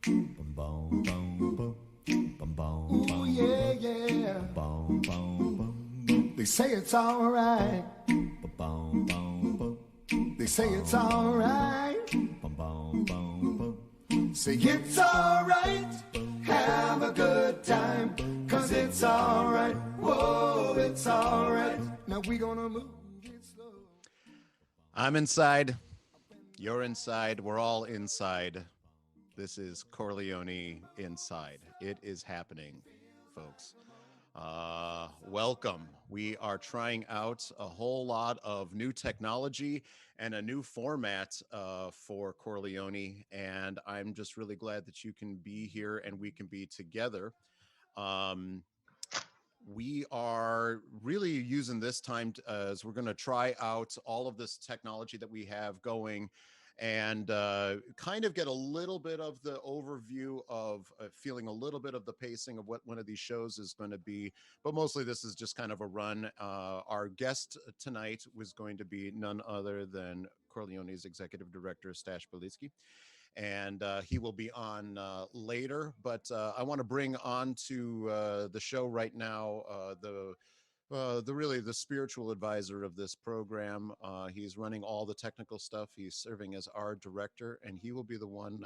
Ooh, yeah, yeah. They say it's alright. They say it's alright. Say it's alright. Have a good time. Cause it's alright. Whoa, it's alright. Now we gonna move it slow. I'm inside. You're inside. We're all inside. This is Chor Leoni Inside. It is happening, folks. Welcome. We are trying out a whole lot of new technology and a new format for Chor Leoni, and I'm just really glad that you can be here and we can be together. Um, we are really using this time as we're going to try out all of this technology that we have going and kind of get a little bit of the overview of feeling a little bit of the pacing of what one of these shows is going to be. But mostly this is just kind of a run. Our guest tonight was going to be none other than Corleone's executive director, Stash Belitsky, and he will be on later. But I want to bring on to the show right now the really the spiritual advisor of this program. He's running all the technical stuff. He's serving as our director, and he will be the one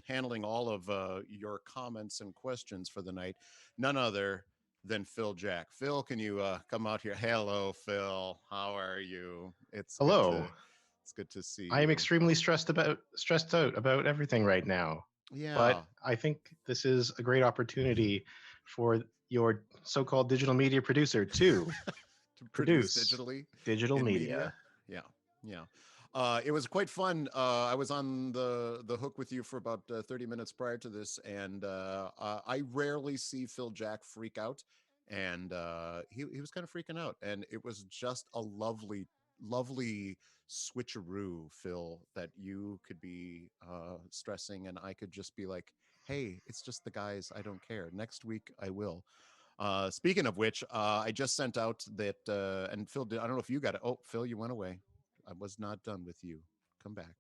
handling all of your comments and questions for the night. None other than Phil Jack. Phil, can you come out here? Hello, Phil. How are you? Hello. It's good to see I am you. extremely stressed out about everything right now. Yeah. But I think this is a great opportunity for your so-called digital media producer to To produce produce digitally digital in media. media. Yeah, yeah. It was quite fun. I was on the hook with you for about 30 minutes prior to this, and I rarely see Phil Jack freak out, and he was kind of freaking out, and it was just a lovely switcheroo, Phil, that you could be stressing, and I could just be like, hey, it's just the guys. I don't care. Next week I will. Speaking of which, I just sent out that, and Phil, I don't know if you got it. Oh, Phil, you went away. I was not done with you. Come back.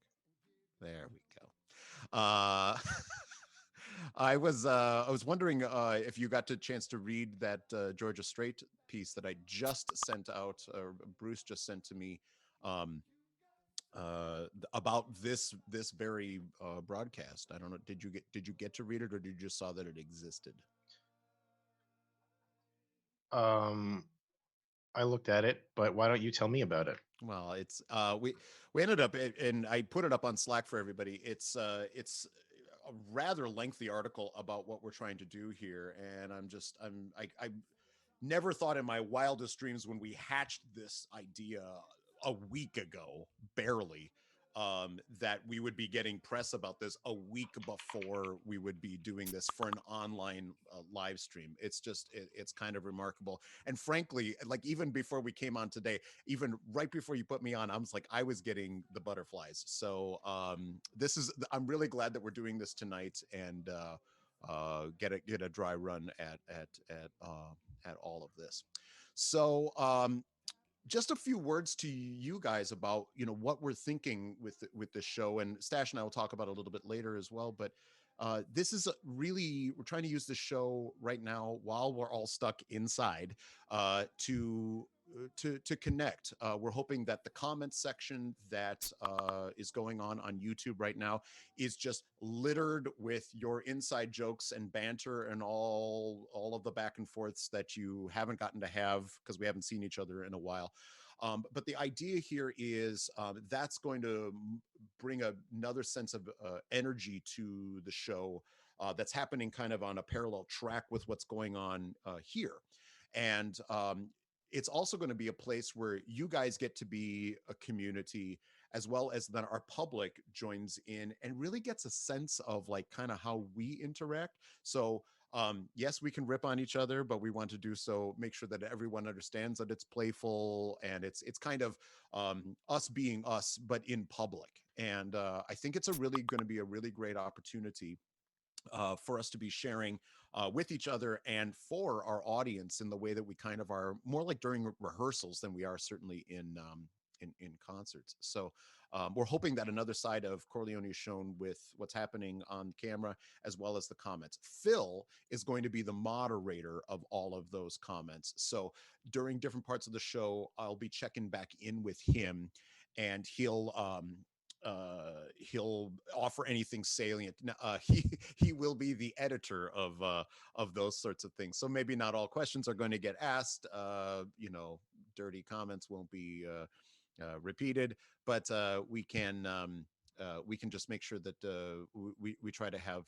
There we go. Uh, I was wondering if you got the chance to read that Georgia Strait piece that I just sent out, or Bruce just sent to me, um, about this very broadcast. I don't know. Did you get to read it, or did you just saw that it existed? Um, I looked at it, but why don't you tell me about it? Well, it's we ended up and I put it up on Slack for everybody. It's a rather lengthy article about what we're trying to do here, and I never thought in my wildest dreams when we hatched this idea a week ago, barely, that we would be getting press about this a week before we would be doing this for an online live stream. It's kind of remarkable. And frankly, like even before we came on today, even right before you put me on, I was getting the butterflies. So I'm really glad that we're doing this tonight and get a dry run at all of this. So just a few words to you guys about what we're thinking with this show, and Stash and I will talk about it a little bit later as well. But this is really, we're trying to use the show right now while we're all stuck inside to connect. We're hoping that the comment section that is going on YouTube right now is just littered with your inside jokes and banter and all of the back and forths that you haven't gotten to have because we haven't seen each other in a while. But the idea here is that's going to bring another sense of energy to the show that's happening kind of on a parallel track with what's going on here. And it's also going to be a place where you guys get to be a community, as well as then our public joins in and really gets a sense of like kind of how we interact. So yes, we can rip on each other, but we want to do so, make sure that everyone understands that it's playful and it's kind of us being us, but in public. And I think it's a really going to be a really great opportunity for us to be sharing with each other and for our audience in the way that we kind of are more like during rehearsals than we are certainly in concerts. So we're hoping that another side of Corleone is shown with what's happening on camera as well as the comments. Phil is going to be the moderator of all of those comments. So during different parts of the show, I'll be checking back in with him, and he'll offer anything salient. He will be the editor of those sorts of things. So maybe not all questions are going to get asked. Dirty comments won't be repeated, but we can just make sure that we try to have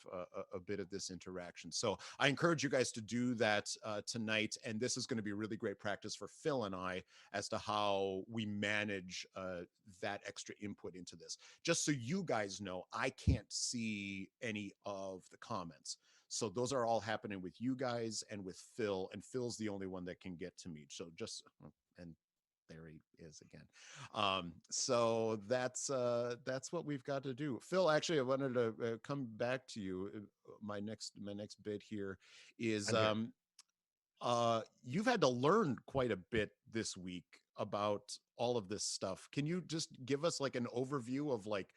a bit of this interaction. So I encourage you guys to do that tonight, and this is going to be really great practice for Phil and I as to how we manage that extra input into this. Just so you guys know, I can't see any of the comments. So those are all happening with you guys and with Phil, and Phil's the only one that can get to me. So just and there he is again. So that's what we've got to do. Phil, actually, I wanted to come back to you. My next bit here is I'm here. you've had to learn quite a bit this week about all of this stuff. Can you just give us like an overview of like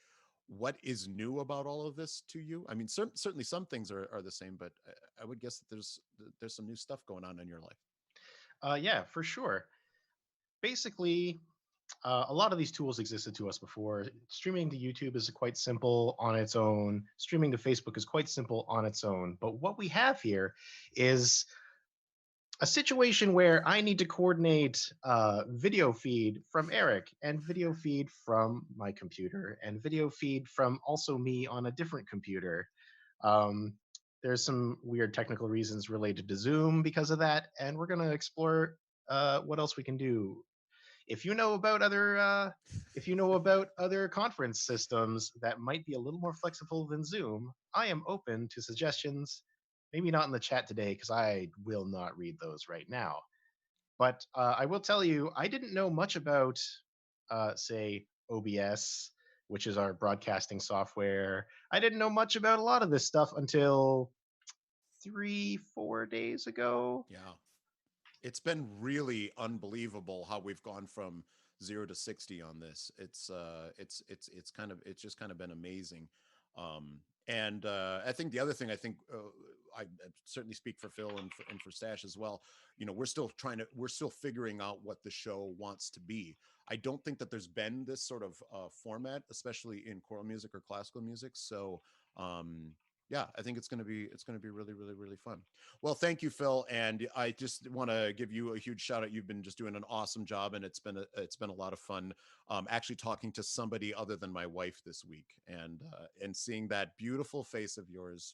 what is new about all of this to you? I mean, certainly some things are the same, but I would guess that there's some new stuff going on in your life. Yeah, for sure. Basically, a lot of these tools existed to us before. Streaming to YouTube is quite simple on its own. Streaming to Facebook is quite simple on its own. But what we have here is a situation where I need to coordinate video feed from Eric and video feed from my computer and video feed from also me on a different computer. Um, there's some weird technical reasons related to Zoom because of that, and we're going to explore what else we can do. If you know about other conference systems that might be a little more flexible than Zoom, I am open to suggestions. Maybe not in the chat today because I will not read those right now. But I will tell you, I didn't know much about, say, OBS, which is our broadcasting software. I didn't know much about a lot of this stuff until 3, 4 days ago. Yeah. It's been really unbelievable how we've gone from 0 to 60 on this. It's just kind of been amazing. And I think the other thing I certainly speak for Phil and for Stash as well. We're still figuring out what the show wants to be. I don't think that there's been this sort of format, especially in choral music or classical music. So yeah, I think it's going to be really, really, really fun. Well, thank you, Phil, and I just want to give you a huge shout out. You've been just doing an awesome job, and it's been a lot of fun actually talking to somebody other than my wife this week, and seeing that beautiful face of yours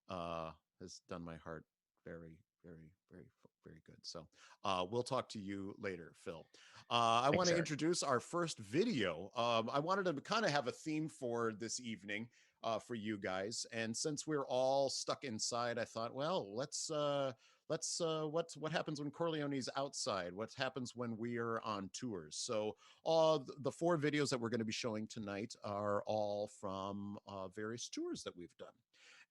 uh, has done my heart very, very, very, very good. So we'll talk to you later, Phil. I want Thanks, to Eric. introduce our first video. I wanted to kind of have a theme for this evening for you guys, and since we're all stuck inside, I thought, well, what happens when Corleone's outside? What happens when we are on tours? So the four videos that we're going to be showing tonight are all from various tours that we've done.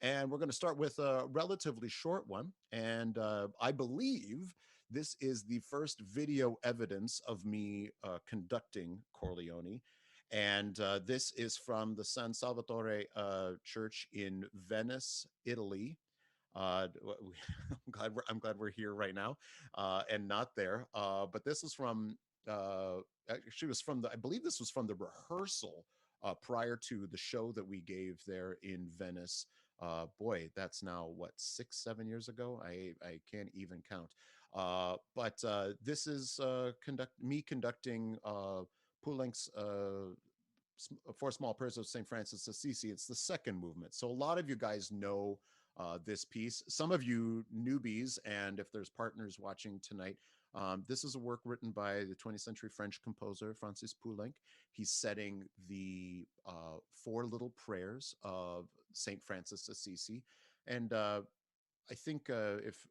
And we're going to start with a relatively short one. And I believe this is the first video evidence of me conducting Corleone. And this is from the San Salvatore Church in Venice, Italy. I'm glad we're here right now and not there. But this is from actually was from the I believe this was from the rehearsal prior to the show that we gave there in Venice. Boy, that's now what, 6 7 years ago. I can't even count. But this is me conducting Poulenc's for small prayers of St. Francis Assisi. It's the second movement. So a lot of you guys know this piece. Some of you newbies, and if there's partners watching tonight, this is a work written by the 20th century French composer Francis Poulenc. He's setting the four little prayers of St. Francis Assisi. And I think if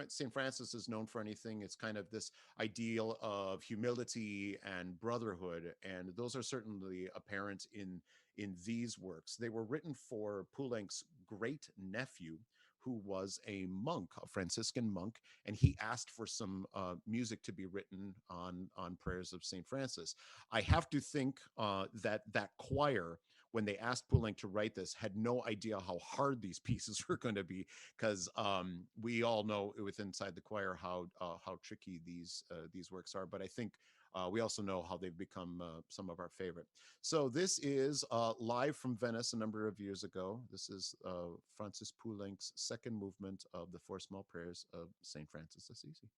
St. Francis is known for anything, it's kind of this ideal of humility and brotherhood, and those are certainly apparent in these works. They were written for Poulenc's great nephew, who was a monk, a Franciscan monk, and he asked for some music to be written on prayers of Saint Francis. I have to think that that choir, when they asked Poulenc to write this, had no idea how hard these pieces were going to be, because we all know with inside the choir how tricky these works are. But I think we also know how they've become some of our favorite. So this is live from Venice a number of years ago. This is Francis Poulenc's second movement of the Four Small Prayers of Saint Francis Assisi.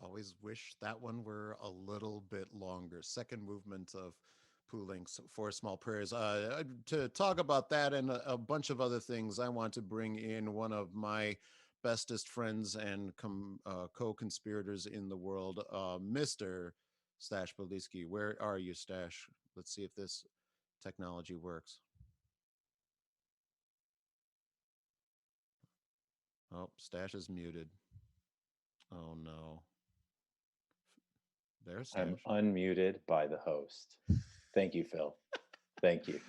Always wish that one were a little bit longer. Second movement of Poulenc's Four Small Prayers. To talk about that and a bunch of other things, I want to bring in one of my bestest friends and co-conspirators in the world, Mr. Stash Beliski. Where are you, Stash? Let's see if this technology works. Oh, Stash is muted. Oh no. There's I'm Stash. unmuted by the host. Thank you, Phil. Thank you.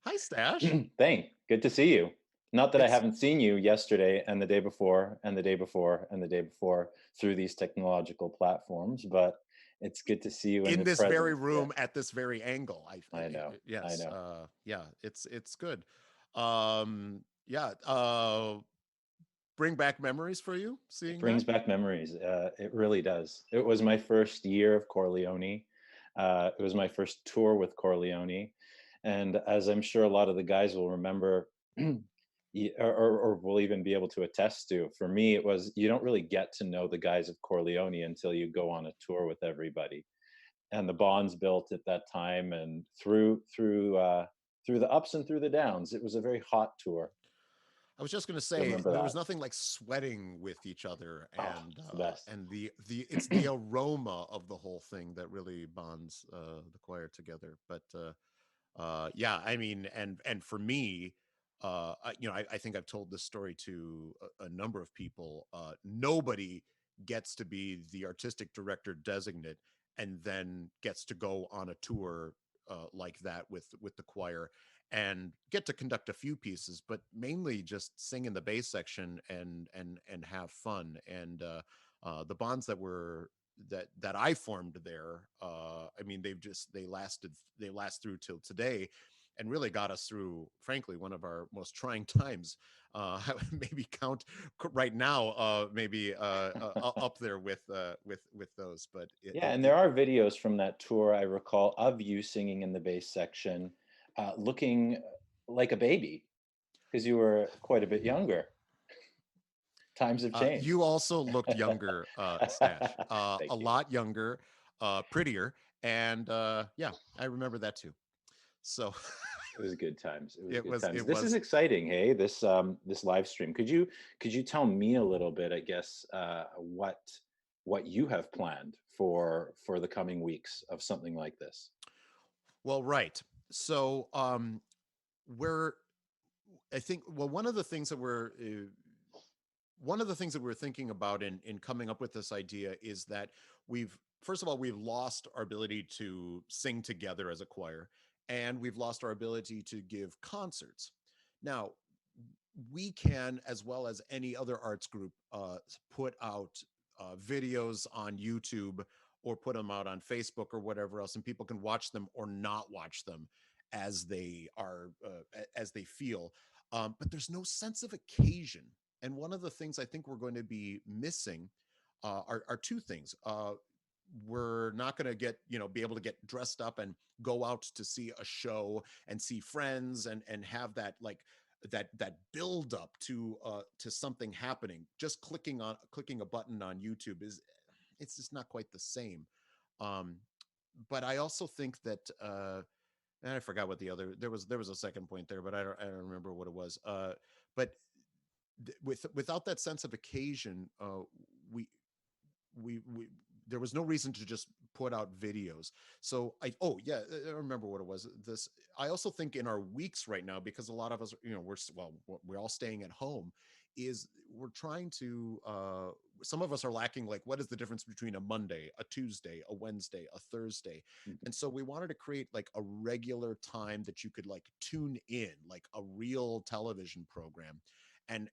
Hi, Stash. Good to see you. Not that I It's haven't seen you yesterday and the day before and the day before and the day before through these technological platforms, but it's good to see you in in the this very presence. room at this very angle. I know. I Yes, know. yeah, it's good. Yeah, bring back memories for you It seeing that. brings back memories. It really does. It was my first year of Chor Leoni. It was my first tour with Chor Leoni. And as I'm sure a lot of the guys will remember, or will even be able to attest to, for me, it was you don't really get to know the guys of Chor Leoni until you go on a tour with everybody. And the bonds built at that time and through the ups and through the downs. It was a very hot tour. I was just going to You'll say remember there was that. nothing like sweating with each other, Oh, it's the best. and the it's the aroma of the whole thing that really bonds the choir together. But yeah, I mean, and for me, I think I've told this story to a number of people. Nobody gets to be the artistic director designate and then gets to go on a tour like that with the choir and get to conduct a few pieces, but mainly just sing in the bass section and have fun. And the bonds that I formed there, I mean, they last through till today, and really got us through, frankly, one of our most trying times. I would maybe count right now, maybe up there with those. But Yeah, and there are videos from that tour I recall of you singing in the bass section, looking like a baby because you were quite a bit younger. Times have changed. you also looked younger, Stash, Thank a you. lot younger, prettier, and yeah, I remember that too. So It was good times. It was it good was times. it This is was exciting, hey? This live stream. Could you tell me a little bit, I guess, what you have planned for the coming weeks of something like this? well, right. So we're I think, well, one of the things that we're one of the things that we're thinking about in coming up with this idea is that we've first of all we've lost our ability to sing together as a choir, and we've lost our ability to give concerts. Now, we can, as well as any other arts group, put out videos on YouTube or put them out on Facebook or whatever else, and people can watch them or not watch them as they are as they feel. But there's no sense of occasion, and one of the things I think we're going to be missing are two things. We're not going to be able to get dressed up and go out to see a show and see friends and have that like that build up to something happening. Just clicking a button on YouTube is it's just not quite the same. um but I also think that and I forgot what the other there was a second point there, but I don't remember what it was. But without that sense of occasion, we we there was no reason to just put out videos. So oh yeah, I remember what it was. This I also think in our weeks right now, because a lot of us, we're all staying at home, is we're trying to some of us are lacking, like, what is the difference between a Monday, a Tuesday, a Wednesday, a Thursday? Mhm. And so we wanted to create like a regular time that you could like tune in, like a real television program, and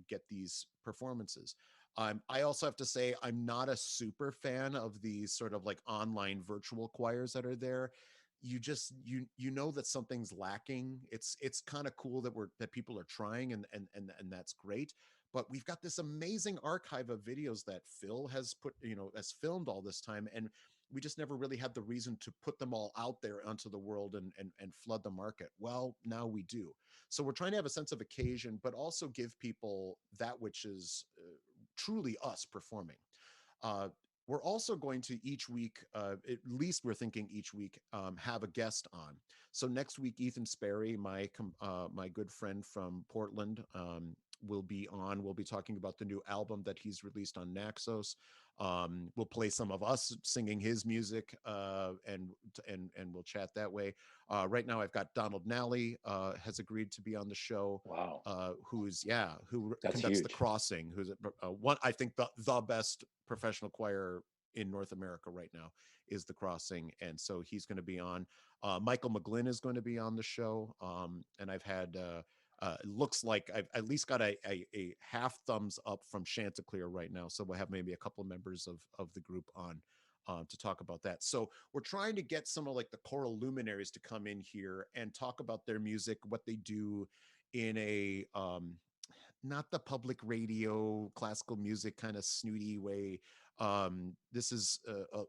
get these performances. I also have to say I'm not a super fan of these sort of like online virtual choirs that are there. You know that something's lacking. It's kind of cool that people are trying, and that's great. But we've got this amazing archive of videos that Phil has filmed all this time, and we just never really had the reason to put them all out there onto the world and flood the market. Well, now we do. So we're trying to have a sense of occasion, but also give people that which is truly us performing. Uh, we're also going to each week, at least we're thinking each week, have a guest on. So next week, Ethan Sperry, my good friend from Portland, will be on. We'll be talking about the new album that he's released on Naxos. We'll play some of us singing his music, and we'll chat that way. Right now, I've got Donald Nally has agreed to be on the show. Wow, Who that's conducts the huge. Crossing, who's one, I think, the best professional choir in North America right now is the Crossing, and so he's going to be on. Michael McGlynn is going to be on the show, and I've had. It looks like I've at least got a half thumbs up from Chanticleer right now, so we'll have maybe a couple of members of the group on to talk about that. So we're trying to get some of like the choral luminaries to come in here and talk about their music, what they do in a not the public radio classical music kind of snooty way. This is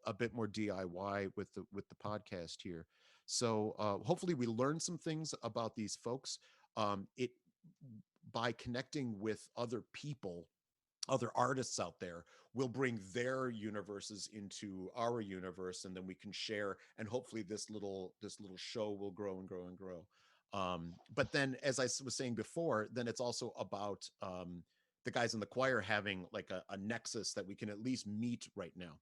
a bit more DIY with the podcast here. So hopefully we learn some things about these folks. It By connecting with other people, other artists out there, will bring their universes into our universe, and then we can share, and hopefully this little show will grow and grow and grow. But then, as was saying before, then it's also about the guys in the choir having like a nexus that we can at least meet right now.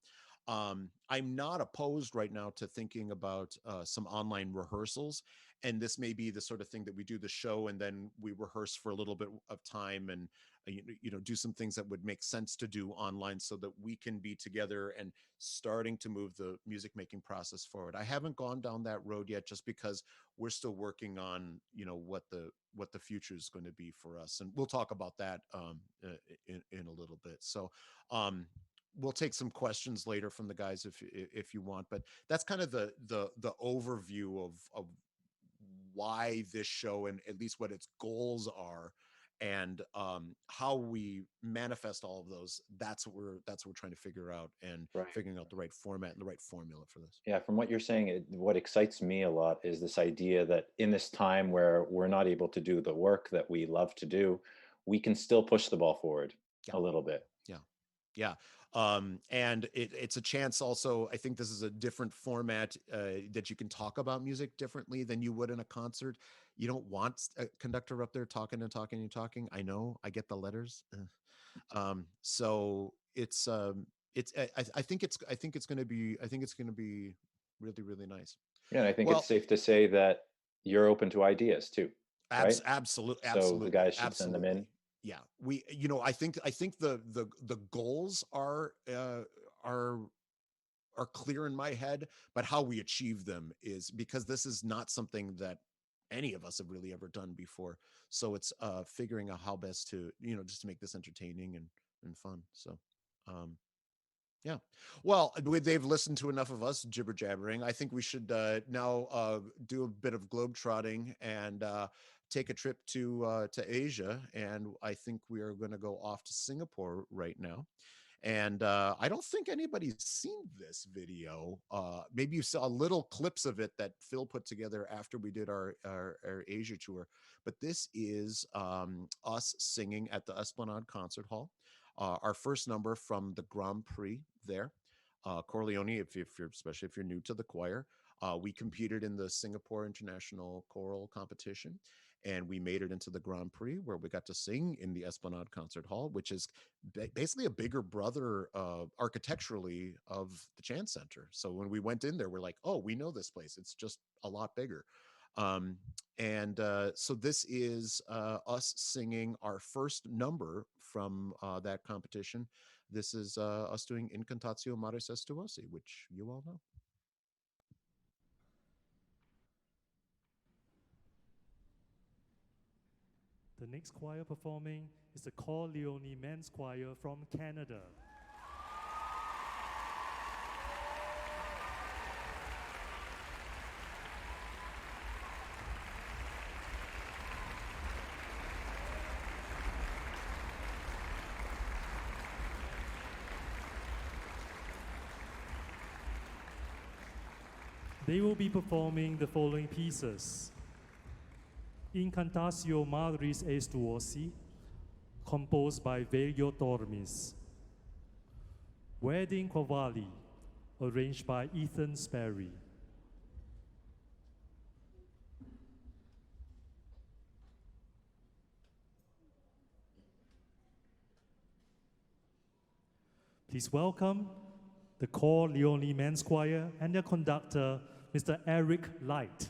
I'm not opposed right now to thinking about some online rehearsals, and this may be the sort of thing that we do the show and then we rehearse for a little bit of time, and do some things that would make sense to do online so that we can be together and starting to move the music making process forward. I haven't gone down that road yet, just because we're still working on what the future is going to be for us, and we'll talk about that in a little bit. So um we'll take some questions later from the guys if you want, but that's kind of the overview of why this show, and at least what its goals are, and how we manifest all of those. That's what we're trying to figure out, and Right. figuring out the right format and the right formula for this. Yeah, from what you're saying, what excites me a lot is this idea that in this time where we're not able to do the work that we love to do, we can still push the ball forward Yeah, a little bit. yeah, yeah. And it's a chance also. I think this is a different format, that you can talk about music differently than you would in a concert. You don't want a conductor up there talking and talking and talking. I know, I get the letters. So I think it's going to be really, really nice. Yeah, and I think it's Well, safe to say that you're open to ideas too, right? absolutely, So the absolutely, guys should send them in. absolutely. yeah, I think the goals are are clear in my head, but how we achieve them is because this is not something that any of us have really ever done before. So it's figuring out how best to, just to make this entertaining and fun. So um yeah. Well, they've listened to enough of us jibber jabbering. I think we should now do a bit of globetrotting and take a trip to Asia. And I think we are going to go off to Singapore right now. And I don't think anybody's seen this video. Maybe you saw little clips of it that Phil put together after we did our Asia tour. But this is us singing at the Esplanade Concert Hall. Our first number from the Grand Prix there. Chor Leoni, if you're especially if you're new to the choir, we competed in the Singapore International Choral Competition, and we made it into the Grand Prix where we got to sing in the Esplanade Concert Hall, which is basically a bigger brother architecturally of the Chant Center. So when we went in there, we're like, oh, we know this place. It's just a lot bigger. Um, and so this is us singing our first number from that competition. This is us doing Incantatio Maris Estuosi, which you all know. The next choir performing is the Chor Leoni Men's Choir from Canada. They will be performing the following pieces: Incantatio Maris Estuosi, composed by Velio Tormis; Wedding Quavali, arranged by Ethan Sperry; please welcome the Chor Leoni Men's Choir and their conductor, Mr. Eric Light.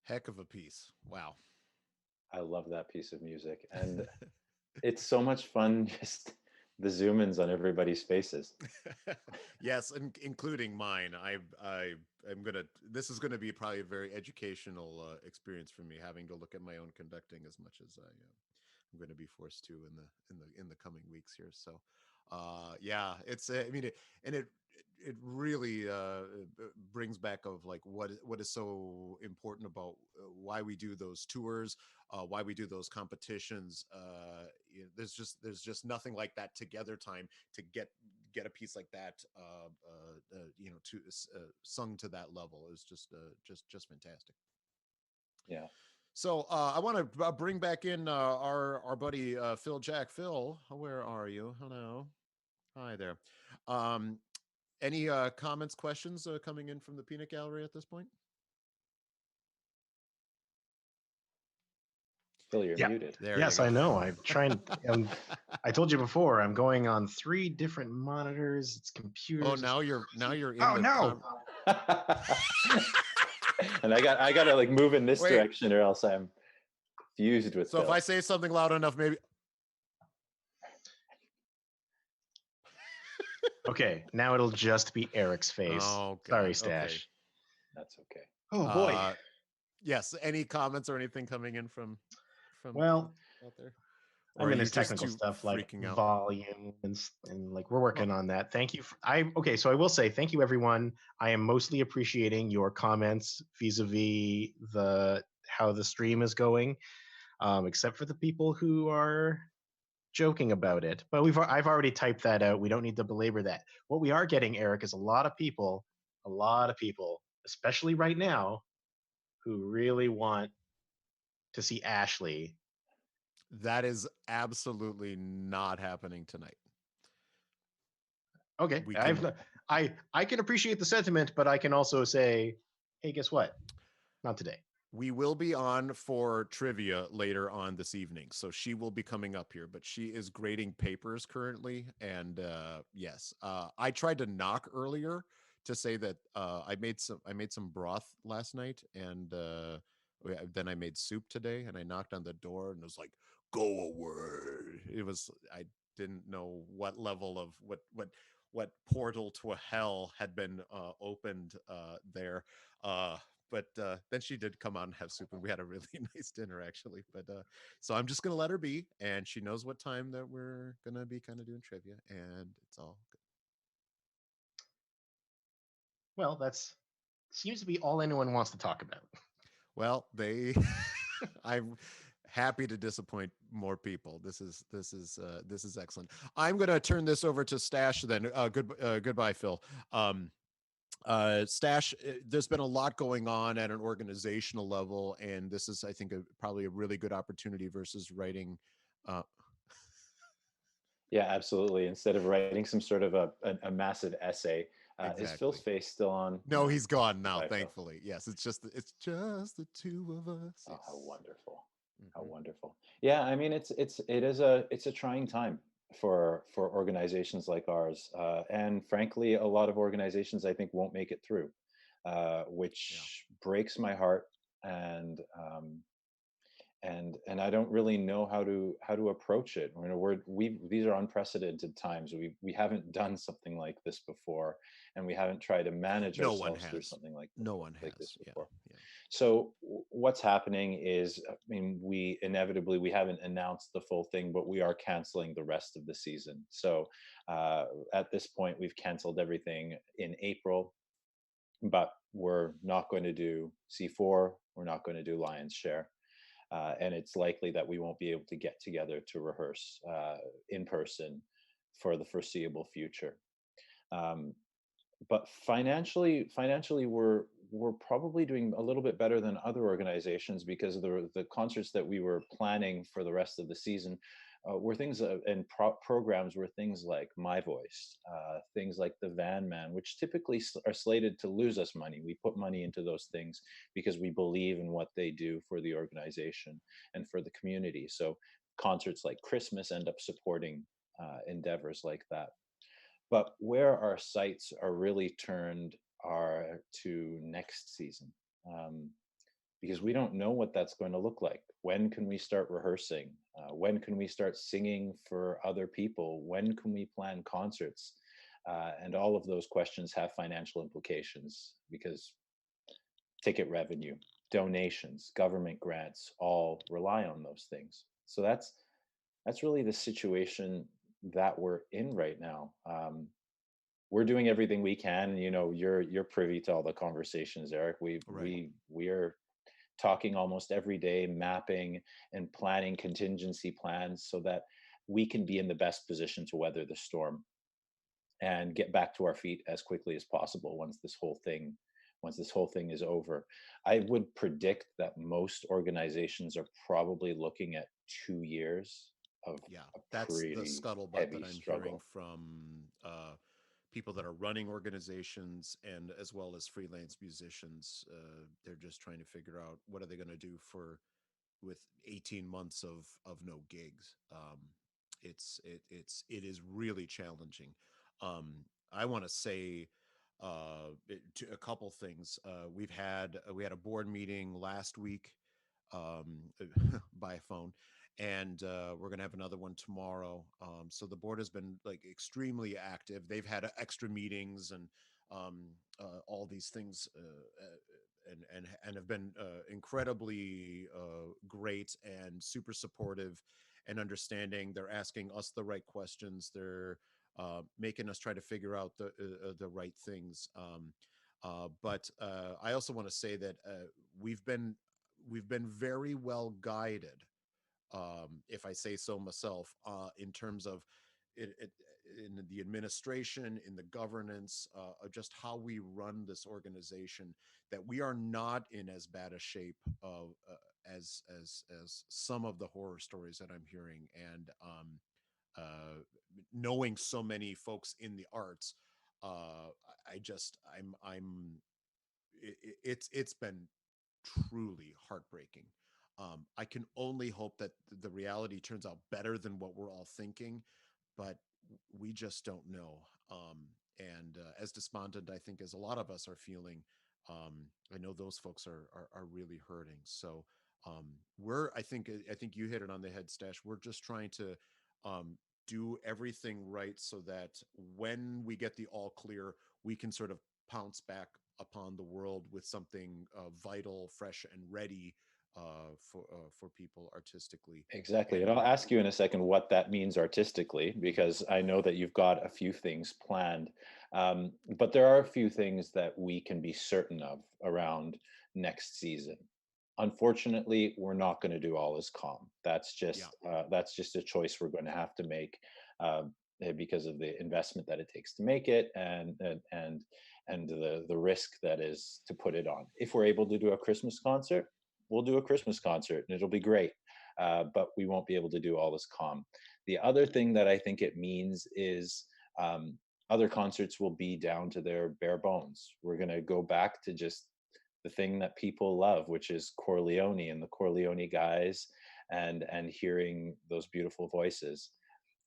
Heck of a piece. Wow. I love that piece of music, and it's so much fun. Just the zoom ins on everybody's faces. Yes, including mine. I'm gonna. This is gonna be probably a very educational experience for me, having to look at my own conducting as much as I'm going to be forced to in the coming weeks here. So, yeah, it's. I mean, it really brings back of like what is so important about why we do those tours, why we do those competitions. There's just nothing like that together time to get a piece like that, to sung to that level is just fantastic. Yeah. So I want to bring back in our buddy Phil Jack. Phil, where are you? Hello, hi there. Um, any comments, questions coming in from the peanut gallery at this point? Phil, you're Yeah. muted. There Yes, you go. I know. I'm trying. I told you before. I'm going on 3 different monitors. It's computers. Oh, now you're in Oh the no! And I gotta like move in this Wait. direction, or else I'm fused with So Phil. if I say something loud enough, maybe. Okay, now it'll just be Eric's face. Oh Sorry, God. Okay. Stash. That's okay. Oh boy. Uh, yes. Any comments or anything coming in from Well, out there, I or are mean, you there's just technical too stuff like freaking out? volume and like we're working Well, on that. Thank you. I okay, so I will say thank you, everyone. I am mostly appreciating your comments vis-a-vis the how the stream is going, except for the people who are joking about it. But I've already typed that out. We don't need to belabor that. What we are getting, Eric, is a lot of people, especially right now, who really want to see Ashley. that is absolutely not happening tonight. Okay, We can I can appreciate the sentiment, but I can also say, hey, guess what? Not today. We will be on for trivia later on this evening, so she will be coming up here. But she is grading papers currently, and yes, I tried to knock earlier to say that I made some broth last night, and then I made soup today, and I knocked on the door, and it was like, "Go away." It was I didn't know what level of what portal to a hell had been opened there. But then she did come on and have soup, and we had a really nice dinner actually. But so I'm just gonna let her be, and she knows what time that we're gonna be kind of doing trivia, and it's all good. Well, that's seems to be all anyone wants to talk about. Well, they, I'm happy to disappoint more people. This is excellent. I'm gonna turn this over to Stash then. Goodbye, Phil. Um, Stash, there's been a lot going on at an organizational level, and this is, I think, probably a really good opportunity versus writing. Uh, Yeah, absolutely. Instead of writing some sort of a massive essay, is Phil's exactly. face still on? No, No. he's gone now. Goodbye, Phil. Thankfully, yes. It's just the two of us. Oh, how Yes. wonderful. How Hmm. wonderful. Yeah, I mean it's a trying time for organizations like ours. And frankly, a lot of organizations I think won't make it through, Yeah. which breaks my heart. And and I don't really know how to approach it. You know, we these are unprecedented times. We haven't done something like this before, and we haven't tried to manage No one ourselves through has. something like No one like this has. Yeah. before. Yeah. So what's happening is, I mean, we haven't announced the full thing, but we are canceling the rest of the season. So at this point, we've canceled everything in April, but we're not going to do C4. We're not going to do Lion's Share. And it's likely that we won't be able to get together to rehearse in person for the foreseeable future. Um, but financially we're probably doing a little bit better than other organizations because the concerts that we were planning for the rest of the season were things and programs were things like My Voice, things like the Van Man, which typically are slated to lose us money. We put money into those things because we believe in what they do for the organization and for the community. So concerts like Christmas end up supporting endeavors like that. But where our sights are really turned are to next season, um, because we don't know what that's going to look like. When can we start rehearsing? When can we start singing for other people? When can we plan concerts? And all of those questions have financial implications because ticket revenue, donations, government grants all rely on those things. So that's really the situation that we're in right now. We're doing everything we can. You know, you're privy to all the conversations, Eric. we Right. we we are talking almost every day, mapping and planning contingency plans so that we can be in the best position to weather the storm and get back to our feet as quickly as possible once this whole thing is over. I would predict that most organizations are probably looking at 2 years of Yeah. a That's the pretty scuttlebutt that heavy I'm hearing struggle. from people that are running organizations and as well as freelance musicians. They're just trying to figure out what are they going to do for with 18 months of no gigs. It is really challenging. I want to say a couple things. We had a board meeting last week by phone, and we're going to have another one tomorrow. So the board has been like extremely active. They've had extra meetings and all these things, and have been incredibly great and super supportive and understanding. They're asking us the right questions. They're making us try to figure out the right things. But I also want to say that we've been we've been very well guided, if I say so myself, in terms of it in the administration, in the governance, of just how we run this organization. That we are not in as bad a shape of as some of the horror stories that I'm hearing, and uh, knowing so many folks in the arts, I just I'm it's been truly heartbreaking. I can only hope that the reality turns out better than what we're all thinking, but we just don't know. And as despondent, I think, as a lot of us are feeling, I know those folks are really hurting. So I think you hit it on the head, Stash. We're just trying to um, do everything right so that when we get the all clear, we can sort of pounce back upon the world with something vital, fresh, and ready for people artistically. Exactly. And And I'll ask you in a second what that means artistically, because I know that you've got a few things planned. But there are a few things that we can be certain of around next season. Unfortunately, we're not going to do all is calm. yeah, That's just a choice we're going to have to make, because of the investment that it takes to make it, and the risk that is to put it on. If we're able to do a Christmas concert, we'll do a Christmas concert and it'll be great. But we won't be able to do all this calm. The other thing that I think it means is, other concerts will be down to their bare bones. We're going to go back to just the thing that people love, which is Chor Leoni and the Chor Leoni guys, and hearing those beautiful voices.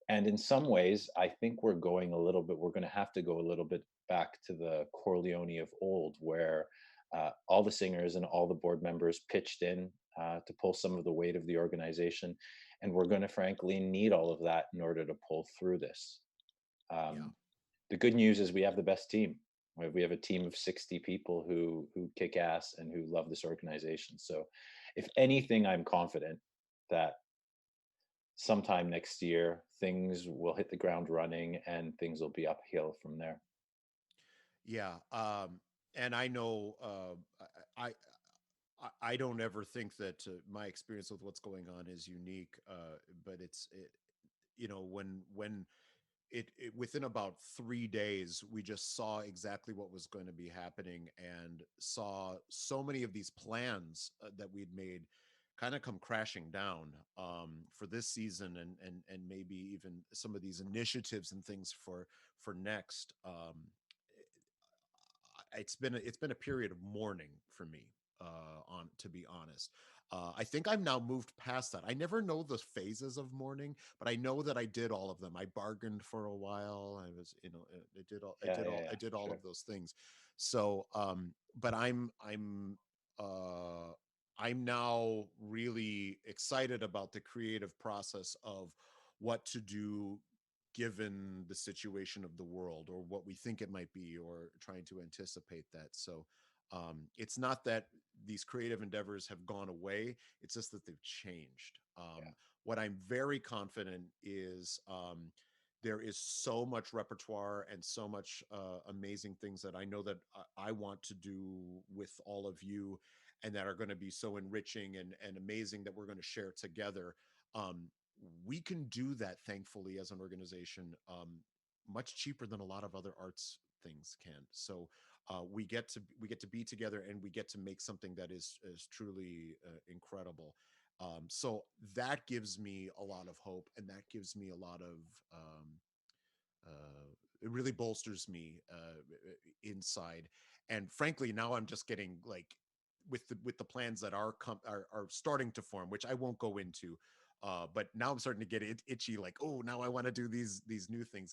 And in some ways, I think we're going to have to go a little bit back to the Chor Leoni of old, where all the singers and all the board members pitched in to pull some of the weight of the organization. And we're going to frankly need all of that in order to pull through this. yeah. Um, the good news is we have the best team. We have a team of 60 people who kick ass and who love this organization. So, if anything, I'm confident that sometime next year things will hit the ground running and things will be uphill from there. Yeah, and I know I, I don't ever think that my experience with what's going on is unique, but when within about 3 days we just saw exactly what was going to be happening and saw so many of these plans that we'd made kind of come crashing down for this season, and maybe even some of these initiatives and things for next. It's been a period of mourning for me, on to be honest. I think I've now moved past that. I never know the phases of mourning, but I know that I did all of them. I bargained for a while. I was, Yeah, yeah, yeah, I did all sure. of those things. So but uh I'm now really excited about the creative process of what to do given the situation of the world, or what we think it might be, or trying to anticipate that. So it's not that these creative endeavors have gone away, it's just that they've changed. Yeah, What I'm very confident is, there is so much repertoire and so much amazing things that I know that I want to do with all of you, and that are going to be so enriching and amazing, that we're going to share together. Um, we can do that, thankfully, as an organization, much cheaper than a lot of other arts things can. So we get to be together, and we get to make something that is truly incredible. So that gives me a lot of hope, and that gives me a lot of it really bolsters me inside. And frankly, now I'm just getting like, with the plans that are starting to form, which I won't go into. But now I'm starting to get itchy, like, oh, now I want to do these new things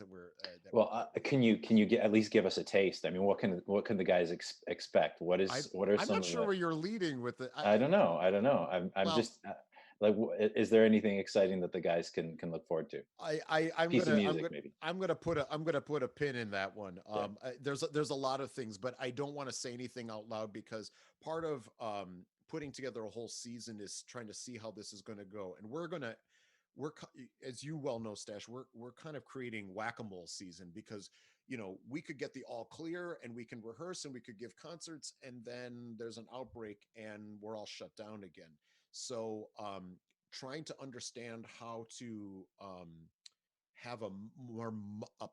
well, can you at least give us a taste? I mean, what can the guys expect? I What are I'm some not of sure the where you're leading with it. I don't know. I'm Well, just Like, is there anything exciting that the guys can look forward to? I'm Piece of gonna music, maybe. I'm gonna put a pin in that one. Yeah. There's a lot of things, but I don't want to say anything out loud because part of putting together a whole season is trying to see how this is going to go, and as you well know, Stash, we're kind of creating whack-a-mole season because we could get the all clear and we can rehearse and we could give concerts, and then there's an outbreak and we're all shut down again. So trying to understand how to have a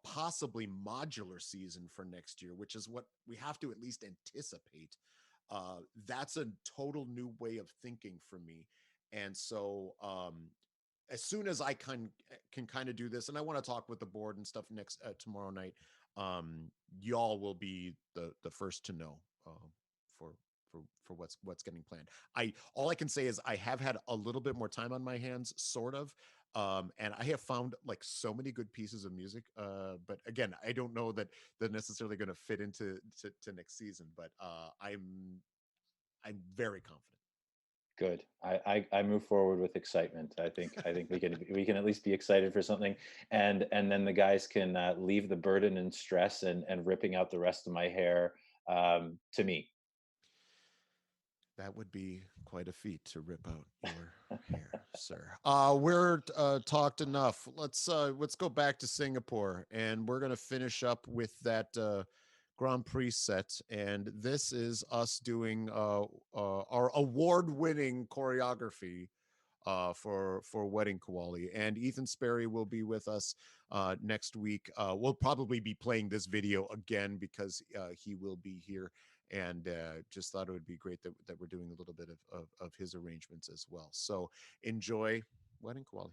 possibly modular season for next year, which is what we have to at least anticipate. That's a total new way of thinking for me. And so as soon as I can kind of do this, and I want to talk with the board and stuff next tomorrow night, y'all will be the first to know for for what's getting planned. All I can say is I have had a little bit more time on my hands, sort of, and I have found like so many good pieces of music. But again, I don't know that they're necessarily going to fit into to next season. But I'm very confident. Good. I move forward with excitement. I think we can at least be excited for something, and then the guys can leave the burden and stress and ripping out the rest of my hair to me. That would be quite a feat to rip out your hair, sir. We're talked enough. Let's go back to Singapore, and we're gonna finish up with that Grand Prix set. And this is us doing our award-winning choreography for Wedding Koali. And Ethan Sperry will be with us next week. We'll probably be playing this video again because he will be here. And just thought it would be great that we're doing a little bit of his arrangements as well. So enjoy Wedding Koali.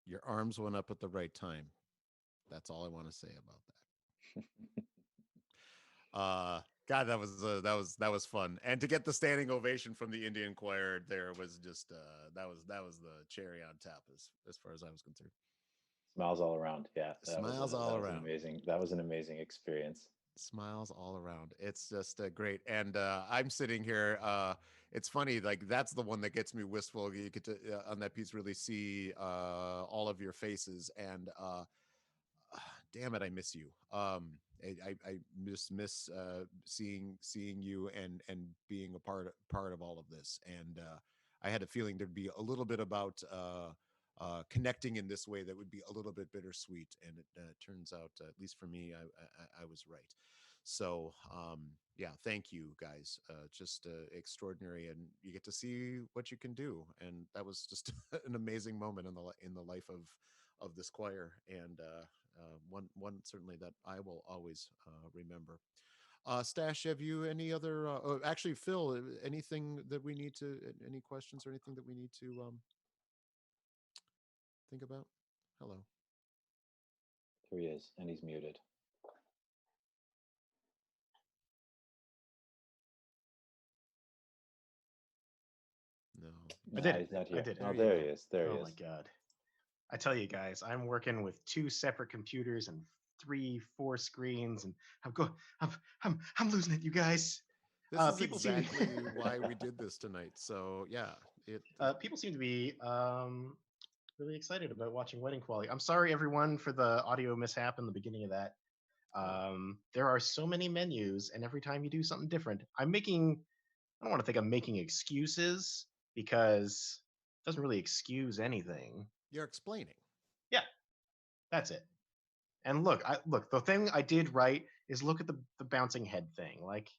Your arms went up at the right time. That's all I want to say about that. God, that was fun, and to get the standing ovation from the Indian choir there was just that was the cherry on top as far as I was concerned. Smiles all around. Yeah, Smiles all that was an around. amazing that was an amazing experience. Smiles all around. It's just great. And I'm sitting here. It's funny, like that's the one that gets me wistful. You get to on that piece really see all of your faces, and damn it, I miss you. I just miss seeing you and being a part of all of this. And I had a feeling there'd be a little bit about connecting in this way that would be a little bit bittersweet, and it turns out, at least for me, I was right. So yeah, thank you guys. Just extraordinary, and you get to see what you can do, and that was just an amazing moment in the life of this choir, and one certainly that I will always remember. Stash, have you any other? Actually, Phil, anything that we need to? Any questions or anything that we need to think about? Hello. There he is, and he's muted. No. I No, did it. he's not I here. did Oh, it. There you there he go. is. There he Oh my is. god. I tell you guys, I'm working with two separate computers and three, four screens, and I'm going. I'm losing it, you guys. This is People seem exactly why we did this tonight. So yeah, it people seem to be really excited about watching Wedding Quality. I'm sorry, everyone, for the audio mishap in the beginning of that. oh, There are so many menus, and every time you do something different, I'm making. I don't want to think I'm making excuses because it doesn't really excuse anything. you're explaining. Yeah, that's it. And look. The thing I did right is look at the bouncing head thing. Like,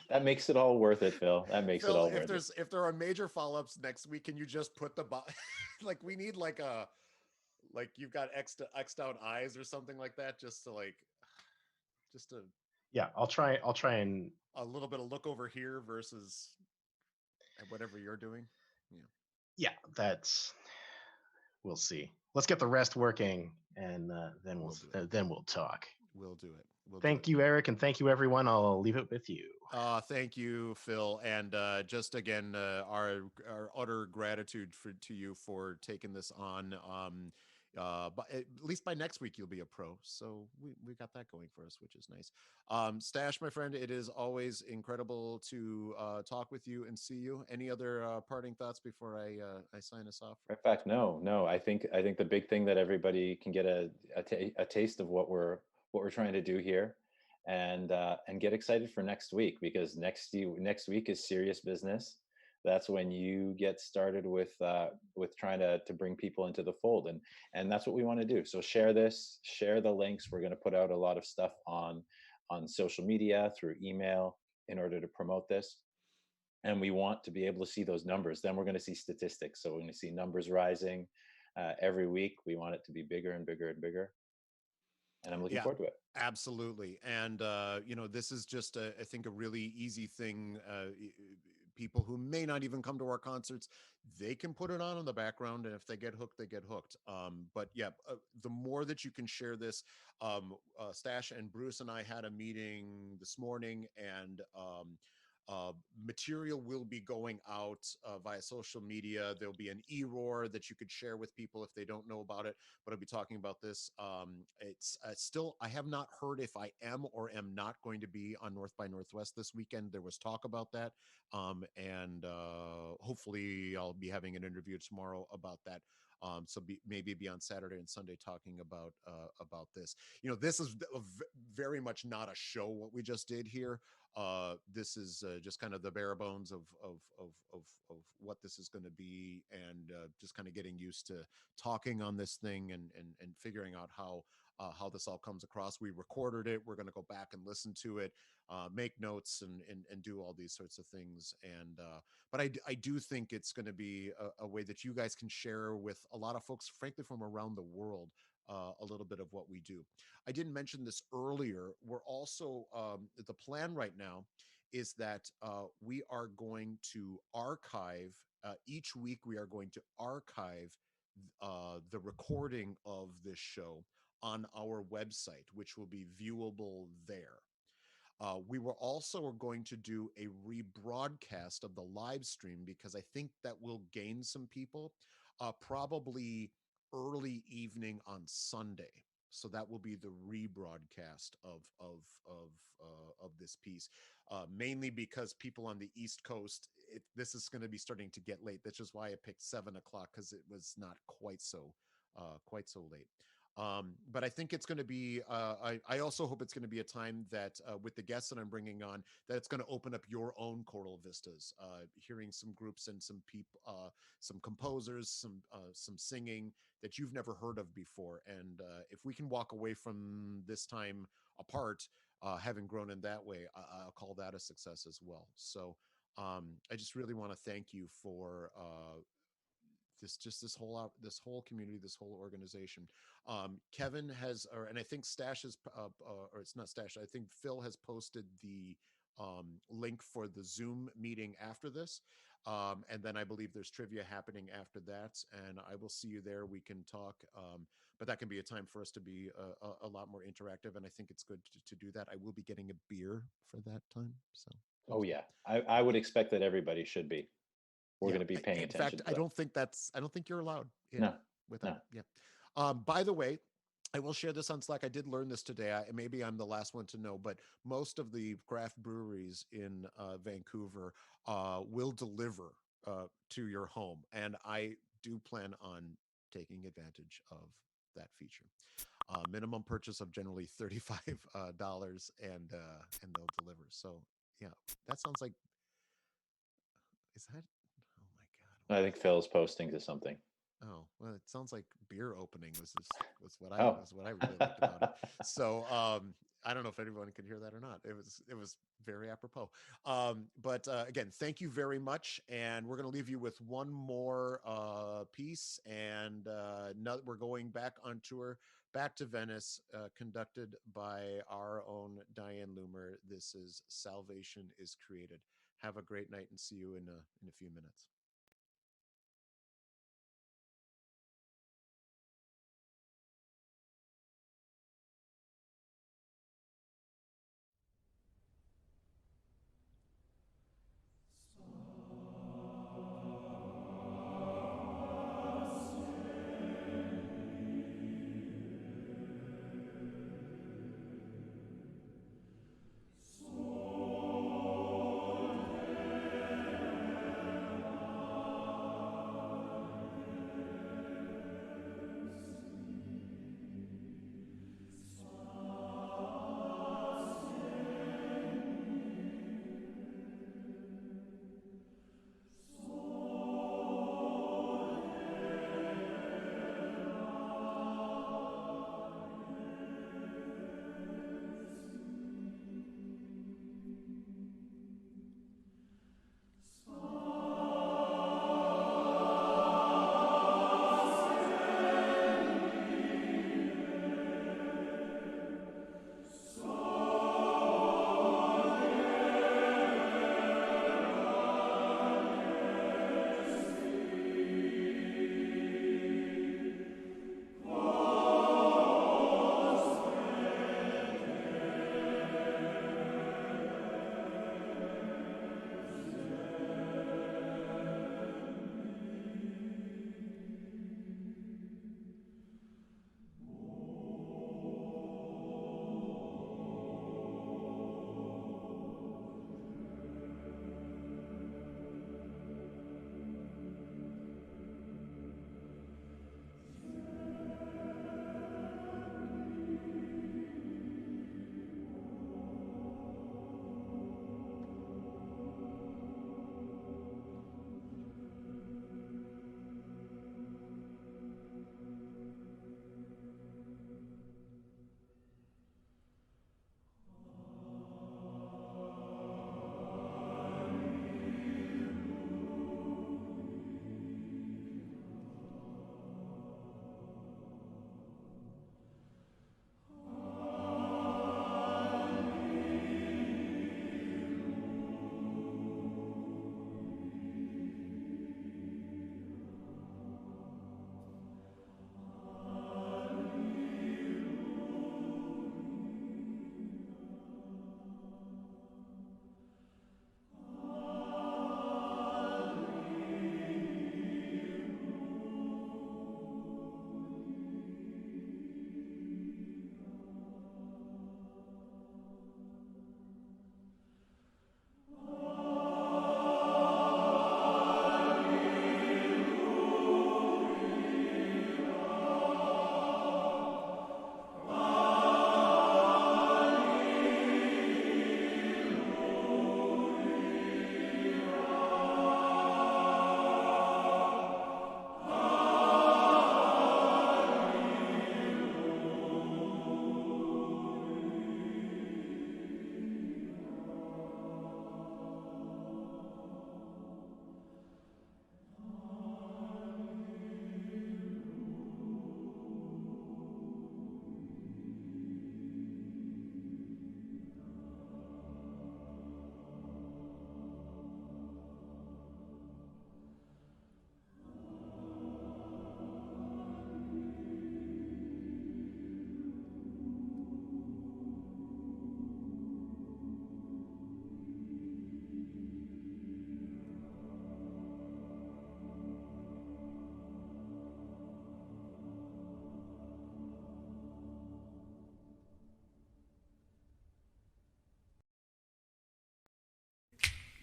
That makes it all worth it, Phil. That makes it Phil, all worth it. if there are major follow-ups next week, can you just put like we need like a like you've got xed out eyes or something like that, just to like just yeah, I'll try. I'll try and a little bit of look over here versus whatever you're doing. Yeah, yeah. That's we'll see. Let's get the rest working, and we'll do it. then we'll talk. We'll do it. We'll do it. Thank you, Eric, and thank you, everyone. I'll leave it with you. Thank you, Phil, and just again, our utter gratitude to you for taking this on. But at least by next week you'll be a pro, so we got that going for us, which is nice. Stash, my friend, it is always incredible to talk with you and see you. Any other parting thoughts before I sign us off? In fact, no. I think the big thing that everybody can get a taste of what we're trying to do here, and get excited for next week, because next week is serious business. That's when you get started with trying to bring people into the fold, and that's what we want to do. So share this, share the links. We're going to put out a lot of stuff on social media, through email, in order to promote this, and we want to be able to see those numbers. Then we're going to see statistics. So we're going to see numbers rising every week. We want it to be bigger and bigger and bigger, and I'm looking Yeah, forward to it. absolutely. And this is just I think a really easy thing. People who may not even come to our concerts, they can put it on in the background, and if they get hooked, they get hooked. But yeah, the more that you can share this, Stash and Bruce and I had a meeting this morning, and material will be going out via social media. There'll be an e-roar that you could share with people if they don't know about it, but I'll be talking about this. It's still, I have not heard if I am or am not going to be on North by Northwest this weekend. There was talk about that. And hopefully I'll be having an interview tomorrow about that. Maybe be on Saturday and Sunday talking about this. This is very much not a show what we just did here. This is just kind of the bare bones of what this is going to be, and just kind of getting used to talking on this thing, and figuring out how this all comes across. We recorded it. We're going to go back and listen to it, make notes, and do all these sorts of things. And but I do think it's going to be a way that you guys can share with a lot of folks, frankly, from around the world, a little bit of what we do. I didn't mention this earlier. We're also, the plan right now is that we are going to archive, each week we are going to archive the recording of this show on our website, which will be viewable there. We were also going to do a rebroadcast of the live stream because I think that will gain some people, probably early evening on Sunday. So that will be the rebroadcast of this piece, mainly because people on the East Coast, this is going to be starting to get late. That's just why I picked 7 o'clock, because it was not quite so late. But I think it's going to be, I also hope it's going to be a time that with the guests that I'm bringing on, that it's going to open up your own choral vistas, hearing some groups and some people, some composers, some singing that you've never heard of before. And if we can walk away from this time apart, having grown in that way, I'll call that a success as well. So I just really want to thank you for this whole community, this whole organization. Kevin has, and I think Stash is, or it's not Stash, I think Phil has posted the link for the Zoom meeting after this. And then I believe there's trivia happening after that, and I will see you there. We can talk, but that can be a time for us to be a lot more interactive, and I think it's good to do that. I will be getting a beer for that time. So. Oh yeah, I would expect that everybody should be. We're going to be paying attention. In fact, I don't think you're allowed. No, with that. No. Yeah. By the way, I will share this on Slack. I did learn this today. Maybe I'm the last one to know, but most of the craft breweries in Vancouver will deliver to your home, and I do plan on taking advantage of that feature. Minimum purchase of generally $35, and they'll deliver. So yeah, that sounds like. Is that? Oh my God. I think Phil's posting to something. Oh, well, it sounds like beer opening was what I really Oh. liked about it. So I don't know if anyone could hear that or not. It was very apropos. But again, thank you very much, and we're going to leave you with one more piece, and we're going back on tour, back to Venice, conducted by our own Diane Loomer. This is Salvation is Created. Have a great night, and see you in a few minutes.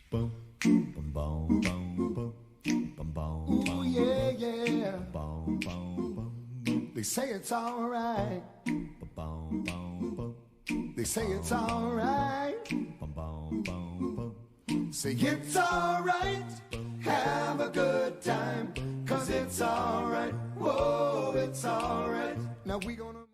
Boom, boom, boom, boom, boom, boom, boom. Ooh, yeah, yeah. Boom, boom, boom. They say it's all right. Boom, boom, boom. They say it's all right. Boom, boom, boom. Say it's all right. Have a good time. 'Cause it's all right. Whoa, it's all right. Now we gonna